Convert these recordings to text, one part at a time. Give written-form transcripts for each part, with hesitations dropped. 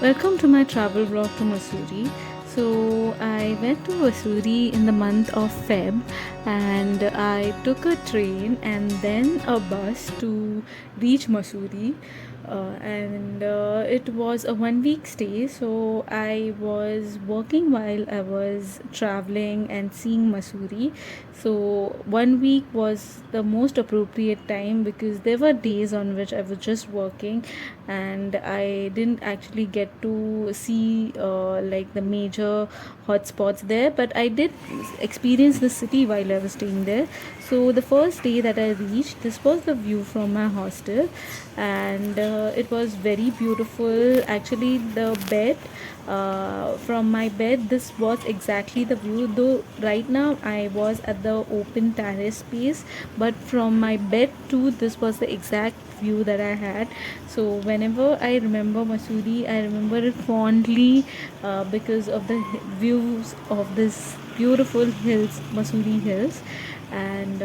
Welcome to my travel vlog to Mussoorie. So I went to Mussoorie in the month of Feb, and I took a train and then a bus to reach Mussoorie. And it was a 1 week stay, so I was working while I was traveling and seeing Mussoorie. So 1 week was the most appropriate time because there were days on which I was just working and I didn't actually get to see like the major hotspots there, but I did experience the city while I was staying there. So the first day that I reached, this was the view from my hostel, and it was very beautiful. Actually, the bed, from my bed, this was exactly the view. Though right now I was at the open terrace space, but from my bed to this was the exact view that I had. So whenever I remember Mussoorie, I remember it fondly because of the views of this beautiful hills, Mussoorie hills. And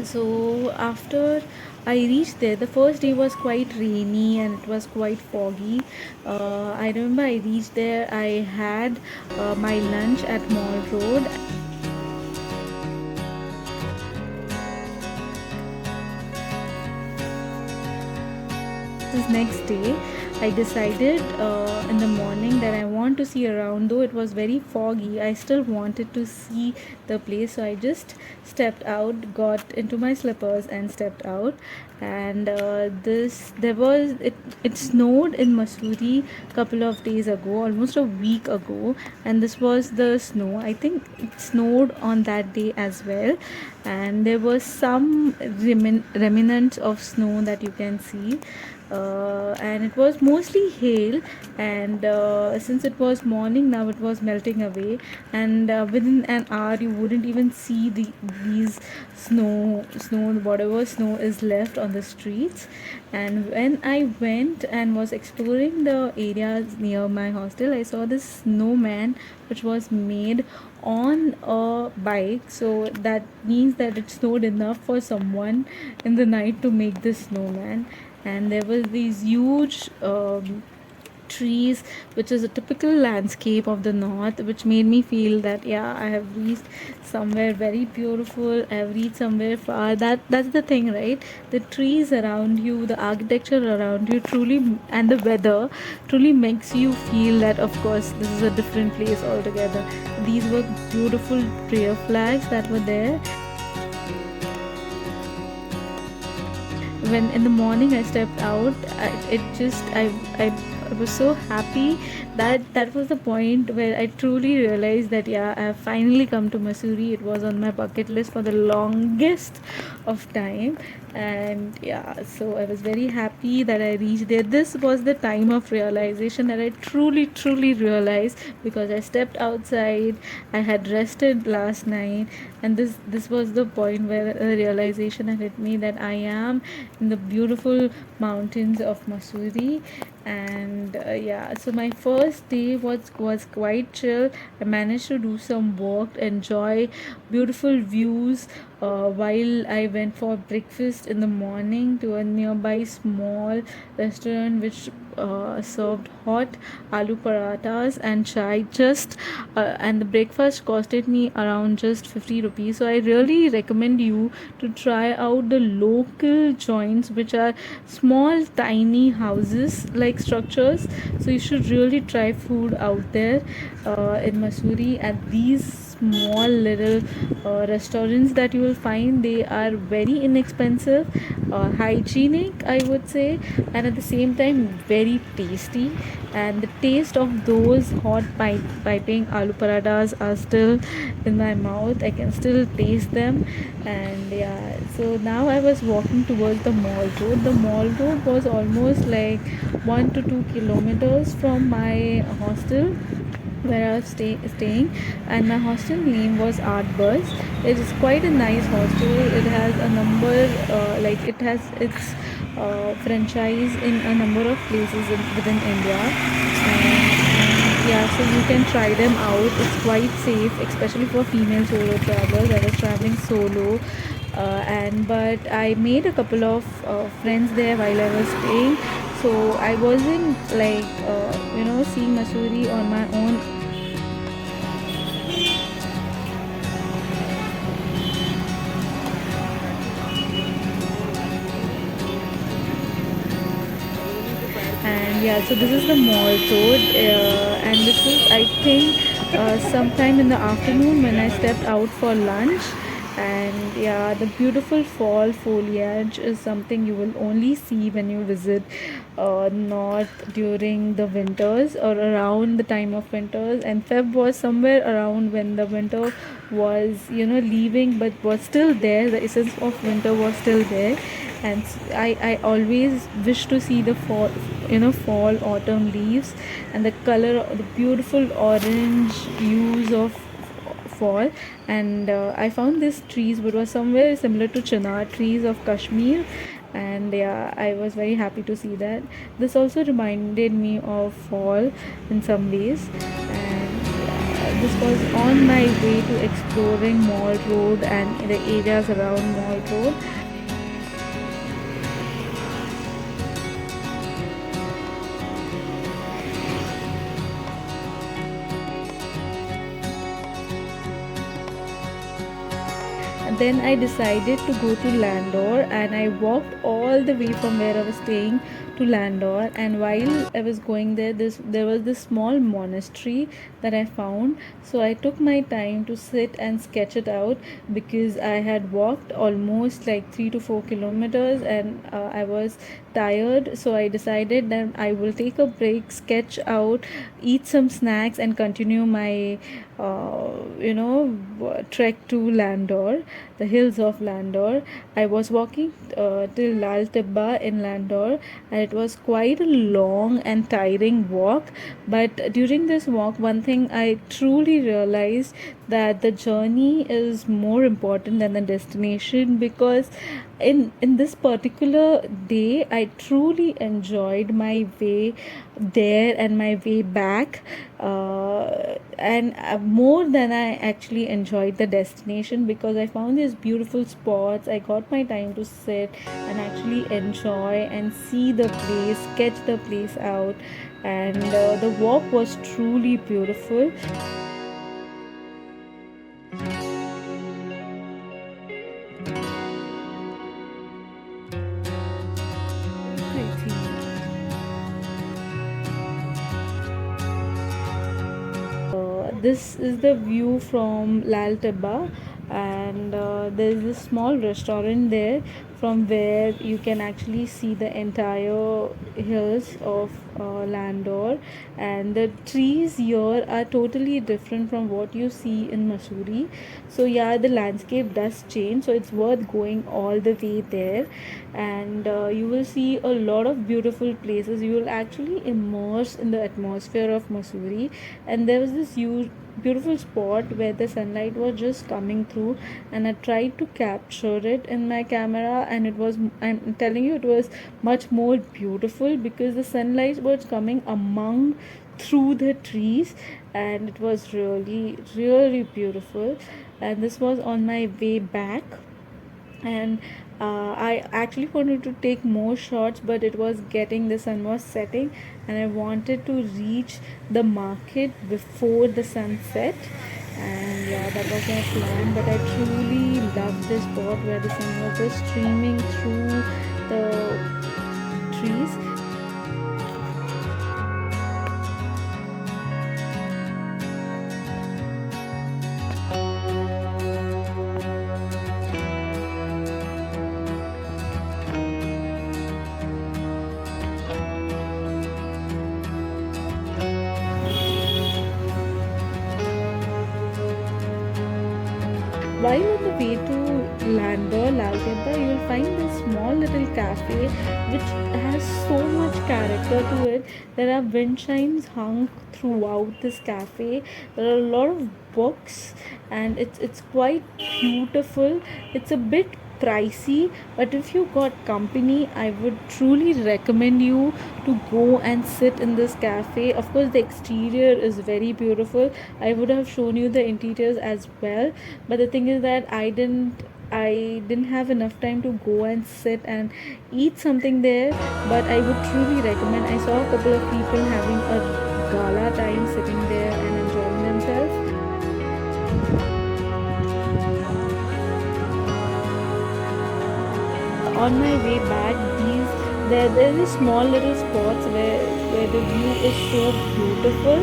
so after I reached there, the first day was quite rainy and it was quite foggy. I remember I reached there, I had my lunch at Mall Road. This next day, I decided in the morning that I want to see around. Though it was very foggy, I still wanted to see the place, so I just stepped out, got into my slippers and stepped out. And this there was it it snowed in Mussoorie couple of days ago, almost a week ago, and this was the snow. I think it snowed on that day as well, and there was some remnants of snow that you can see. And it was mostly hail, and since it was morning, now it was melting away, and within an hour you wouldn't even see these snow whatever snow is left on the streets. And when I went and was exploring the areas near my hostel, I saw this snowman which was made on a bike. So that means that it snowed enough for someone in the night to make this snowman. And there was these huge trees, which is a typical landscape of the north, which made me feel that yeah, I have reached somewhere very beautiful. I have reached somewhere far. That's the thing, right? The trees around you, the architecture around you, truly, and the weather truly makes you feel that of course this is a different place altogether. These were beautiful prayer flags that were there. When in the morning I stepped out, I was so happy. That was the point where I truly realized that yeah, I have finally come to Mussoorie. It was on my bucket list for the longest of time, and yeah, so I was very happy that I reached there. This was the time of realization that I truly realized, because I stepped outside, I had rested last night, and this was the point where a realization had hit me that I am in the beautiful mountains of Mussoorie. And yeah, so my first day was quite chill. I managed to do some work, enjoy beautiful views while I went for breakfast in the morning to a nearby small restaurant which served hot aloo parathas and chai. Just and the breakfast costed me around just 50 rupees. So I really recommend you to try out the local joints, which are small tiny houses like structures. So you should really try food out there in Mussoorie at these small little restaurants that you will find. They are very inexpensive, hygienic I would say, and at the same time very tasty. And the taste of those hot piping aloo parathas are still in my mouth. I can still taste them. And yeah, so now I was walking towards the mall road. The mall road was almost like 1 to 2 kilometers from my hostel where I was staying, and my hostel name was Art Bus. It is quite a nice hostel. It has a number, like it has its franchise in a number of places within India. Yeah, so you can try them out. It's quite safe, especially for female solo travelers. I was traveling solo, and but I made a couple of friends there while I was staying. So I wasn't like seeing Mussoorie on my own. And yeah, so this is the mall road, and this is, I think, sometime in the afternoon when I stepped out for lunch. And yeah, the beautiful fall foliage is something you will only see when you visit north during the winters or around the time of winters. And Feb was somewhere around when the winter was leaving, but was still there. The essence of winter was still there. And I always wish to see the fall autumn leaves and the color, the beautiful orange hues of fall. And I found these trees which was somewhere similar to chinar trees of Kashmir. And yeah, I was very happy to see that. This also reminded me of fall in some ways. And this was on my way to exploring Mall Road and the areas around Mall Road. And then I decided to go to Landor, and I walked all the way from where I was staying to Landor. And while I was going there, there was this small monastery that I found. So I took my time to sit and sketch it out because I had walked almost like 3 to 4 kilometers, and I was tired. So I decided that I will take a break, sketch out, eat some snacks, and continue my trek to Landor, the hills of Landor. I was walking till Lal Tibba in Landor, and it was quite a long and tiring walk. But during this walk, one thing I truly realized, that the journey is more important than the destination, because in this particular day I truly enjoyed my way there and my way back, and more than I actually enjoyed the destination, because I found these beautiful spots. I got my time to sit and actually enjoy and see the place, sketch the place out. And the walk was truly beautiful. This is the view from Lal Tibba, and there is a small restaurant there from where you can actually see the entire hills of Landor. And the trees here are totally different from what you see in Mussoorie. So yeah, the landscape does change, so it's worth going all the way there. And you will see a lot of beautiful places. You will actually immerse in the atmosphere of Mussoorie. And there was this huge beautiful spot where the sunlight was just coming through, and I tried to capture it in my camera, and I'm telling you, it was much more beautiful because the sunlight was coming among through the trees, and it was really really beautiful. And this was on my way back. And I actually wanted to take more shots, but it was getting, the sun was setting, and I wanted to reach the market before the sunset. And yeah, that was my plan. But I truly loved this spot where the sun was just streaming through the trees. While on the way to Landor, Lalgenda, you will find this small little cafe which has so much character to it. There are wind chimes hung throughout this cafe. There are a lot of books, and it's quite beautiful. It's a bit pricey, but if you got company, I would truly recommend you to go and sit in this cafe. Of course, the exterior is very beautiful. I would have shown you the interiors as well, but the thing is that I didn't I didn't have enough time to go and sit and eat something there, but I would truly recommend. I saw a couple of people having a gala time sitting there and enjoying themselves. On my way back, there is small little spots where the view is so beautiful,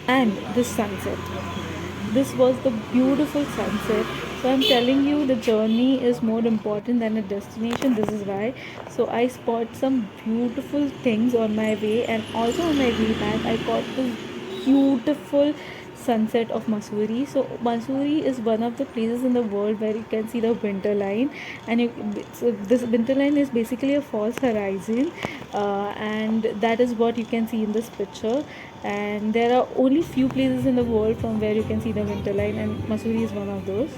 and the sunset. This was the beautiful sunset. So I'm telling you, the journey is more important than a destination. This is why. So I spot some beautiful things on my way, and also on my way back, I caught this beautiful sunset of Mussoorie. So Mussoorie is one of the places in the world where you can see the winter line, and so this winter line is basically a false horizon, and that is what you can see in this picture. And there are only few places in the world from where you can see the winter line, and Mussoorie is one of those.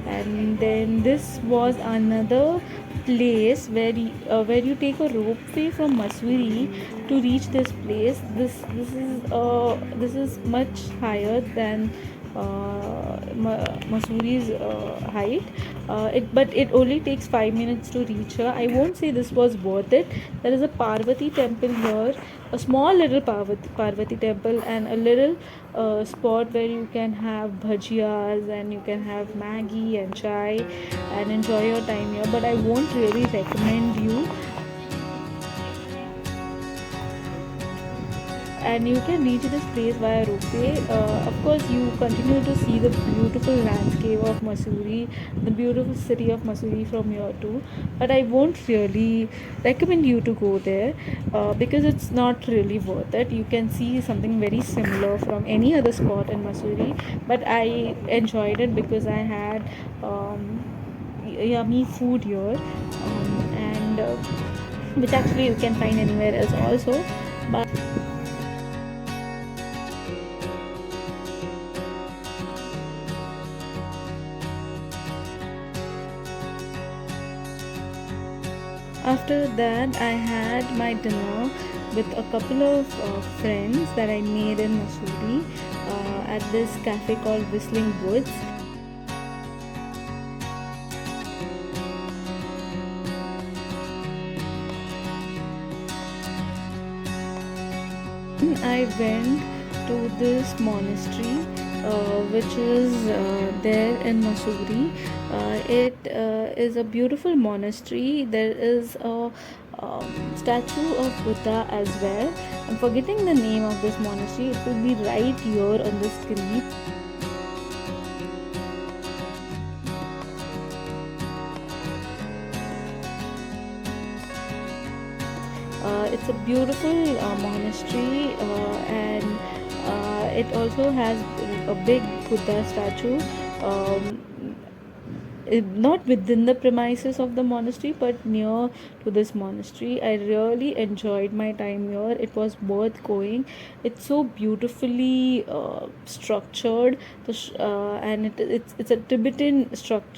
And then this was another place where you take a ropeway from Mussoorie to reach this place. This is much higher than Mussoorie's height. But it only takes 5 minutes to reach her. I won't say this was worth it. There is a Parvati temple here, a small little Parvati temple, and a little spot where you can have bhajiyas and you can have Maggie and chai and enjoy your time here. But I won't really recommend you. And you can reach this place via ropeway. Of course, you continue to see the beautiful landscape of Mussoorie, the beautiful city of Mussoorie from here too. But I won't really recommend you to go there because it's not really worth it. You can see something very similar from any other spot in Mussoorie, but I enjoyed it because I had yummy food here, and which actually you can find anywhere else also. But after that, I had my dinner with a couple of friends that I made in Mussoorie at this cafe called Whistling Woods. I went to this monastery, which is there in Mussoorie. It is a beautiful monastery. There is a statue of Buddha as well. I'm forgetting the name of this monastery. It will be right here on the screen. It's a beautiful monastery, and it also has a big Buddha statue. Not within the premises of the monastery, but near to this monastery. I really enjoyed my time here. It was worth going. It's so beautifully structured, and it's a Tibetan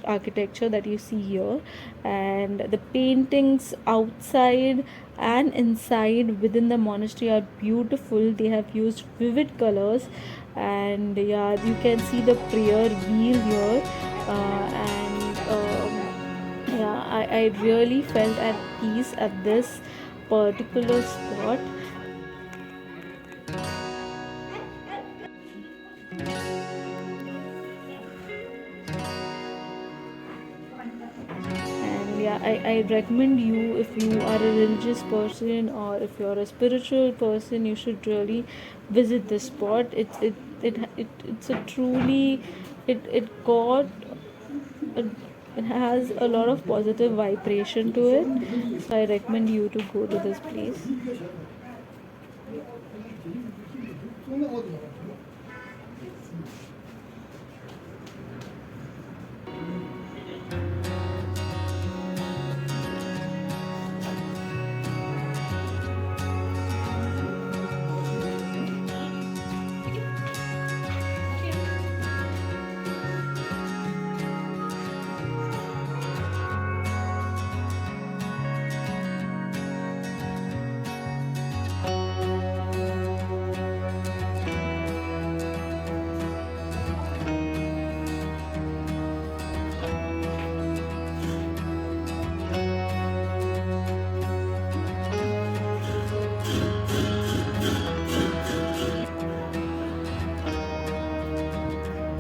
architecture that you see here, and the paintings outside and inside within the monastery are beautiful. They have used vivid colors, and yeah, you can see the prayer wheel here, and yeah, I really felt at peace at this particular spot. And yeah, I recommend you, if you are a religious person or if you're a spiritual person, you should really visit this spot. It's a truly, it got a, it has a lot of positive vibration to it, so I recommend you to go to this place.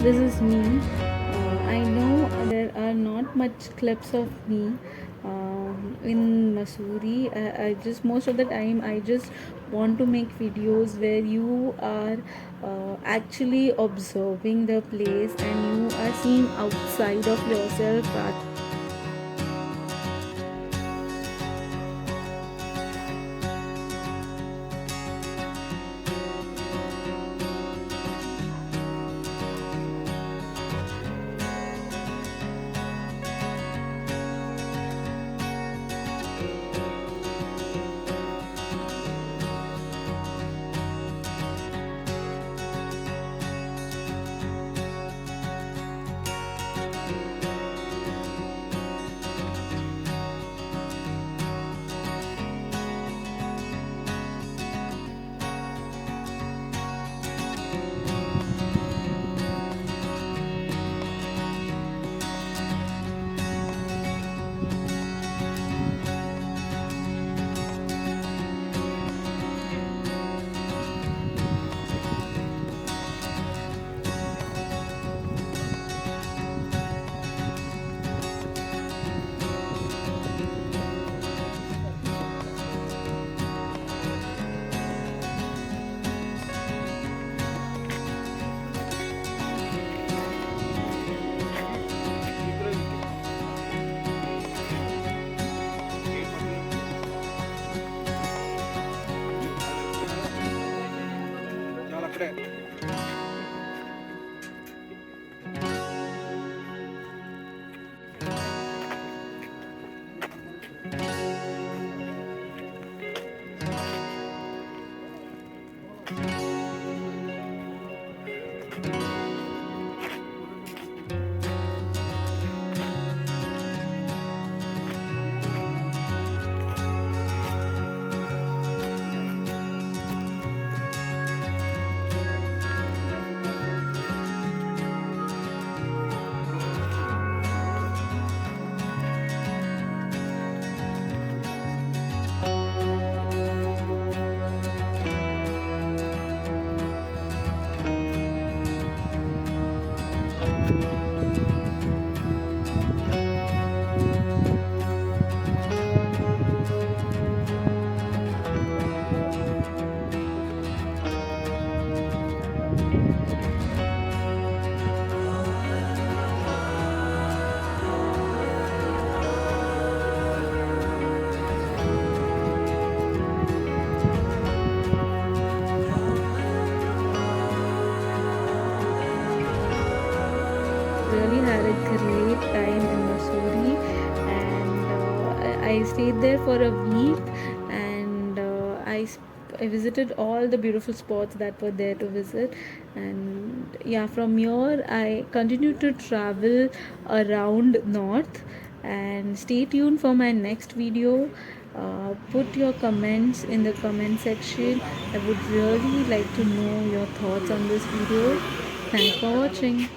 this is me. I know there are not much clips of me in Mussoorie. I just most of the time I just want to make videos where you are actually observing the place and you are seeing outside of yourself. Really had a great time in Mussoorie, and I stayed there for a week, and I visited all the beautiful spots that were there to visit. And yeah, from here I continued to travel around north. And stay tuned for my next video. Put your comments in the comment section. I would really like to know your thoughts on this video. Thanks for watching.